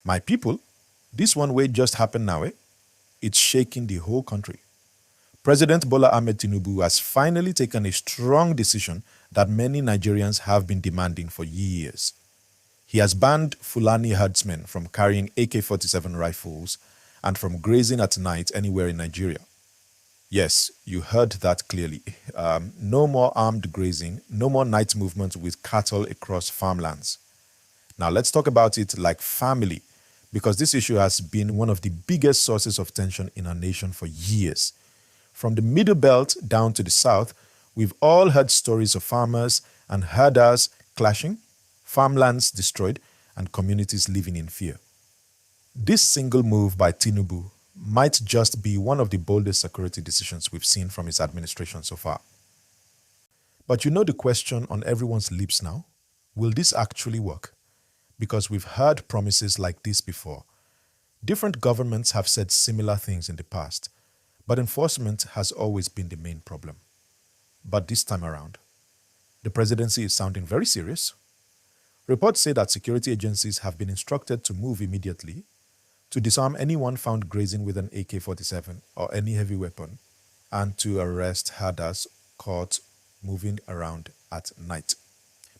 My people, this one way just happened now, eh? It's shaking the whole country. President Bola Ahmed Tinubu has finally taken a strong decision that many Nigerians have been demanding for years. He has banned Fulani herdsmen from carrying AK-47 rifles and from grazing at night anywhere in Nigeria. Yes, you heard that clearly. No more armed grazing, no more night movement with cattle across farmlands. Now let's talk about it like family, because this issue has been one of the biggest sources of tension in our nation for years. From the Middle Belt down to the South, we've all heard stories of farmers and herders clashing, farmlands destroyed, and communities living in fear. This single move by Tinubu might just be one of the boldest security decisions we've seen from his administration so far. But you know the question on everyone's lips now? Will this actually work? Because we've heard promises like this before. Different governments have said similar things in the past, but enforcement has always been the main problem. But this time around, the presidency is sounding very serious. Reports say that security agencies have been instructed to move immediately to disarm anyone found grazing with an AK-47 or any heavy weapon, and to arrest herders caught moving around at night.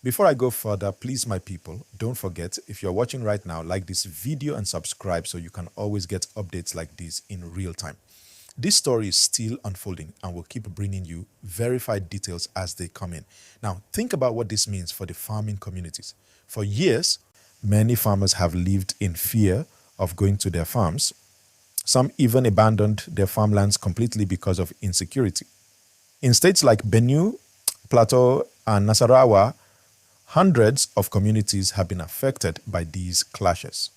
Before I go further, please, my people, don't forget, if you're watching right now, like this video and subscribe so you can always get updates like this in real time. This story is still unfolding and we'll keep bringing you verified details as they come in. Now, think about what this means for the farming communities. For years, many farmers have lived in fear of going to their farms. Some even abandoned their farmlands completely because of insecurity. In states like Benue, Plateau, and Nasarawa, hundreds of communities have been affected by these clashes.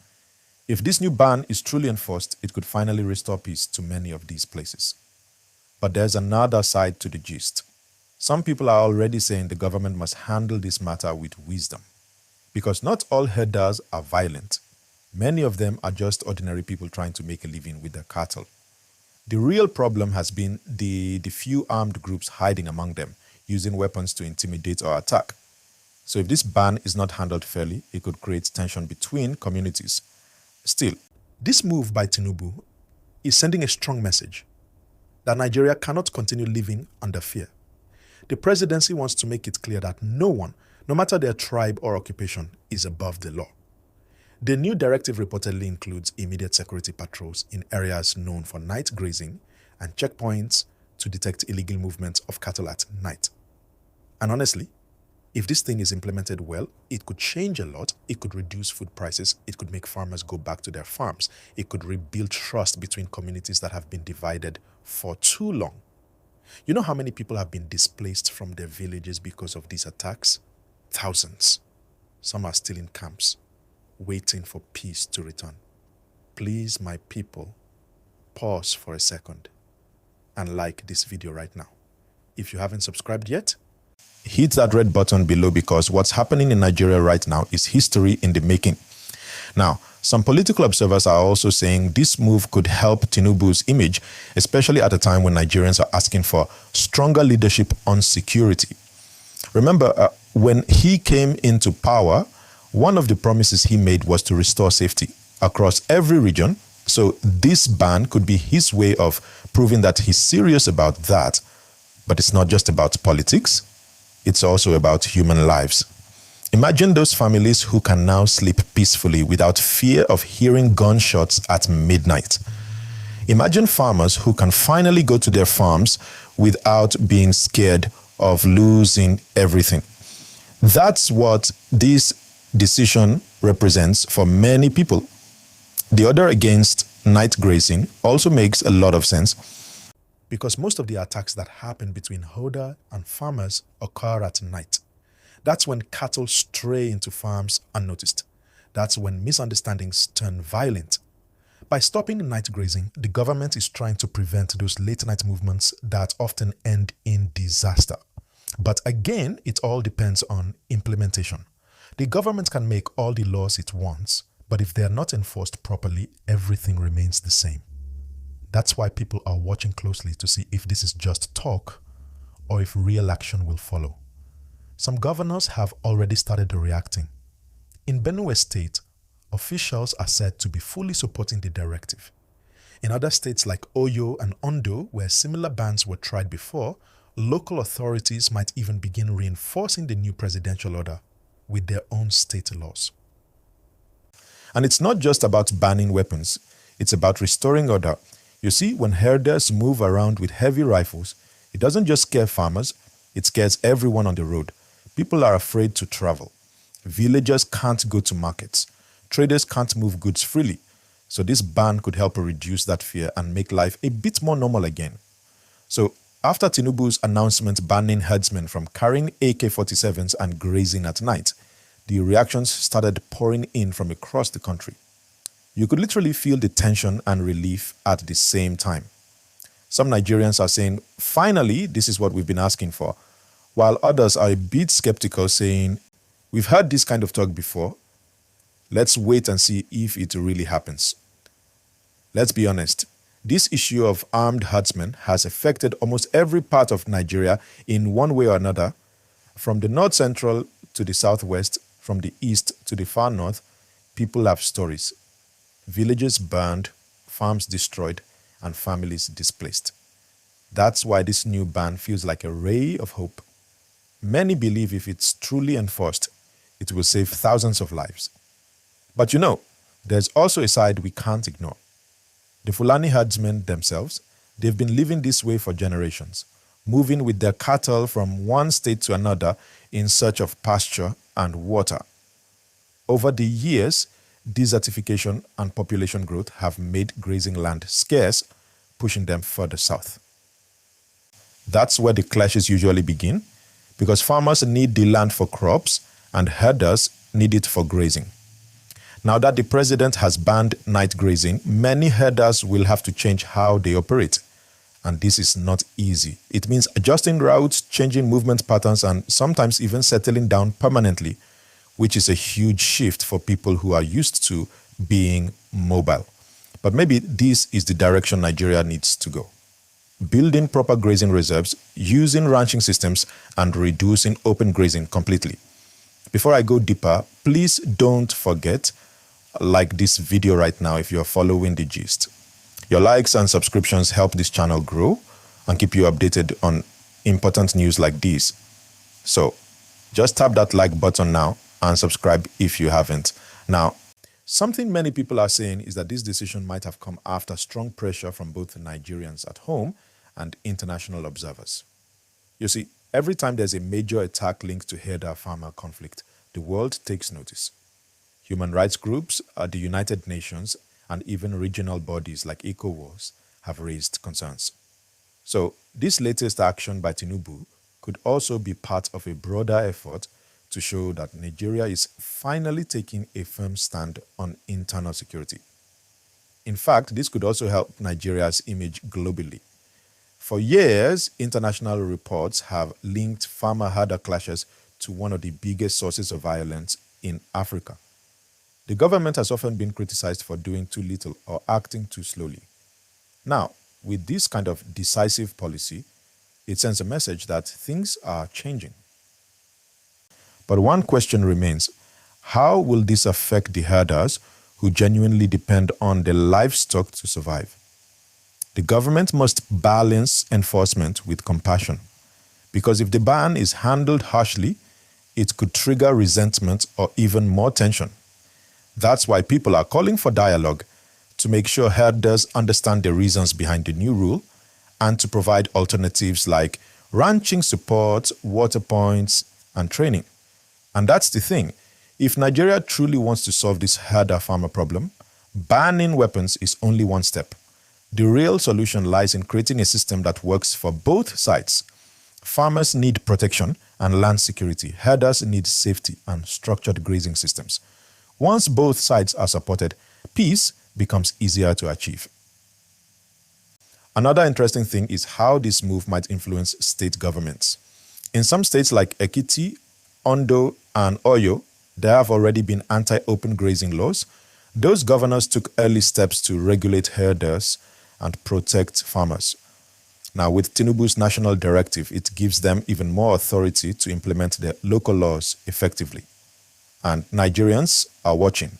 If this new ban is truly enforced, it could finally restore peace to many of these places. But there's another side to the gist. Some people are already saying the government must handle this matter with wisdom. Because not all herders are violent. Many of them are just ordinary people trying to make a living with their cattle. The real problem has been the few armed groups hiding among them, using weapons to intimidate or attack. So if this ban is not handled fairly, it could create tension between communities. Still, this move by Tinubu is sending a strong message that Nigeria cannot continue living under fear. The presidency wants to make it clear that no one, no matter their tribe or occupation, is above the law. The new directive reportedly includes immediate security patrols in areas known for night grazing and checkpoints to detect illegal movements of cattle at night. And honestly, if this thing is implemented well, it could change a lot. It could reduce food prices. It could make farmers go back to their farms. It could rebuild trust between communities that have been divided for too long. You know how many people have been displaced from their villages because of these attacks? Thousands. Some are still in camps, waiting for peace to return. Please, my people, pause for a second and like this video right now. If you haven't subscribed yet, hit that red button below, because what's happening in Nigeria right now is history in the making. Now, some political observers are also saying this move could help Tinubu's image, especially at a time when Nigerians are asking for stronger leadership on security. Remember, when he came into power, one of the promises he made was to restore safety across every region. So this ban could be his way of proving that he's serious about that. But it's not just about politics. It's also about human lives. Imagine those families who can now sleep peacefully without fear of hearing gunshots at midnight. Imagine farmers who can finally go to their farms without being scared of losing everything. That's what this decision represents for many people. The order against night grazing also makes a lot of sense, because most of the attacks that happen between herder and farmers occur at night. That's when cattle stray into farms unnoticed. That's when misunderstandings turn violent. By stopping night grazing, the government is trying to prevent those late night movements that often end in disaster. But again, it all depends on implementation. The government can make all the laws it wants, but if they are not enforced properly, everything remains the same. That's why people are watching closely to see if this is just talk or if real action will follow. Some governors have already started reacting. In Benue State, officials are said to be fully supporting the directive. In other states like Oyo and Ondo, where similar bans were tried before, local authorities might even begin reinforcing the new presidential order with their own state laws. And it's not just about banning weapons, it's about restoring order. You see, when herders move around with heavy rifles, it doesn't just scare farmers, it scares everyone on the road. People are afraid to travel. Villagers can't go to markets. Traders can't move goods freely. So this ban could help reduce that fear and make life a bit more normal again. So after Tinubu's announcement banning herdsmen from carrying AK-47s and grazing at night, the reactions started pouring in from across the country. You could literally feel the tension and relief at the same time. Some Nigerians are saying, finally, this is what we've been asking for, while others are a bit skeptical, saying, we've heard this kind of talk before. Let's wait and see if it really happens. Let's be honest, this issue of armed herdsmen has affected almost every part of Nigeria in one way or another, from the north central to the southwest, from the east to the far north. People have stories. Villages burned, farms destroyed, and families displaced. That's why this new ban feels like a ray of hope. Many believe if it's truly enforced, it will save thousands of lives. But there's also a side we can't ignore. The Fulani herdsmen themselves, they've been living this way for generations, moving with their cattle from one state to another in search of pasture and water. Over the years, desertification and population growth have made grazing land scarce, pushing them further south. That's where the clashes usually begin, because farmers need the land for crops and herders need it for grazing. Now that the president has banned night grazing, many herders will have to change how they operate. And this is not easy. It means adjusting routes, changing movement patterns, and sometimes even settling down permanently, which is a huge shift for people who are used to being mobile. But maybe this is the direction Nigeria needs to go. Building proper grazing reserves, using ranching systems, and reducing open grazing completely. Before I go deeper, please don't forget, like this video right now if you're following the gist. Your likes and subscriptions help this channel grow and keep you updated on important news like this. So just tap that like button now and subscribe if you haven't. Now, something many people are saying is that this decision might have come after strong pressure from both Nigerians at home and international observers. You see, every time there's a major attack linked to herder-farmer conflict, the world takes notice. Human rights groups, the United Nations, and even regional bodies like ECOWAS have raised concerns. So this latest action by Tinubu could also be part of a broader effort to show that Nigeria is finally taking a firm stand on internal security. In fact, this could also help Nigeria's image globally. For years, international reports have linked farmer-herder clashes to one of the biggest sources of violence in Africa. The government has often been criticized for doing too little or acting too slowly. Now, with this kind of decisive policy, it sends a message that things are changing. But one question remains: how will this affect the herders who genuinely depend on the livestock to survive? The government must balance enforcement with compassion, because if the ban is handled harshly, it could trigger resentment or even more tension. That's why people are calling for dialogue to make sure herders understand the reasons behind the new rule and to provide alternatives like ranching support, water points, and training. And that's the thing. If Nigeria truly wants to solve this herder-farmer problem, banning weapons is only one step. The real solution lies in creating a system that works for both sides. Farmers need protection and land security. Herders need safety and structured grazing systems. Once both sides are supported, peace becomes easier to achieve. Another interesting thing is how this move might influence state governments. In some states like Ekiti, Ondo, and Oyo, there have already been anti-open grazing laws. Those governors took early steps to regulate herders and protect farmers. Now, with Tinubu's national directive, it gives them even more authority to implement their local laws effectively. And Nigerians are watching.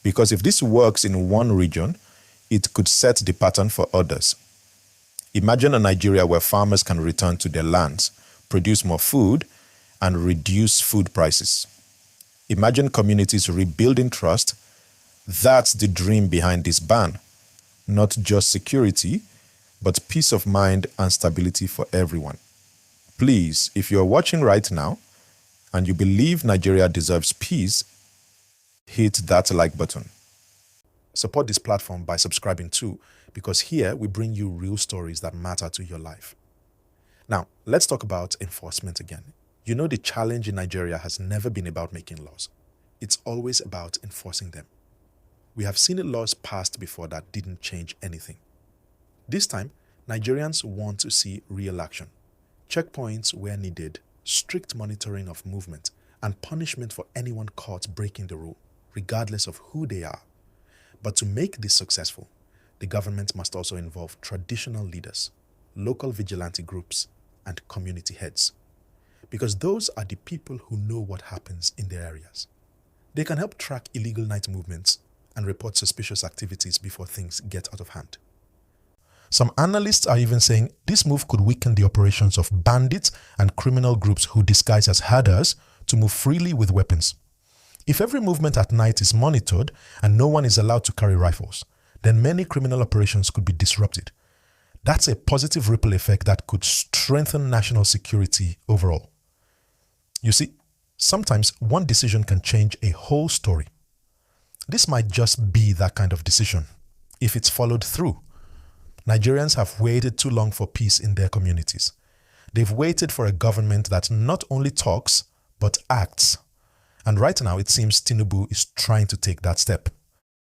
Because if this works in one region, it could set the pattern for others. Imagine a Nigeria where farmers can return to their lands, produce more food, and reduce food prices. Imagine communities rebuilding trust. That's the dream behind this ban. Not just security, but peace of mind and stability for everyone. Please, if you're watching right now and you believe Nigeria deserves peace, hit that like button. Support this platform by subscribing too, because here we bring you real stories that matter to your life. Now, let's talk about enforcement again. You know, the challenge in Nigeria has never been about making laws. It's always about enforcing them. We have seen laws passed before that didn't change anything. This time, Nigerians want to see real action. Checkpoints where needed, strict monitoring of movement, and punishment for anyone caught breaking the rule, regardless of who they are. But to make this successful, the government must also involve traditional leaders, local vigilante groups, and community heads. Because those are the people who know what happens in their areas. They can help track illegal night movements and report suspicious activities before things get out of hand. Some analysts are even saying this move could weaken the operations of bandits and criminal groups who disguise as herders to move freely with weapons. If every movement at night is monitored and no one is allowed to carry rifles, then many criminal operations could be disrupted. That's a positive ripple effect that could strengthen national security overall. You see, sometimes one decision can change a whole story. This might just be that kind of decision, if it's followed through. Nigerians have waited too long for peace in their communities. They've waited for a government that not only talks, but acts. And right now, it seems Tinubu is trying to take that step.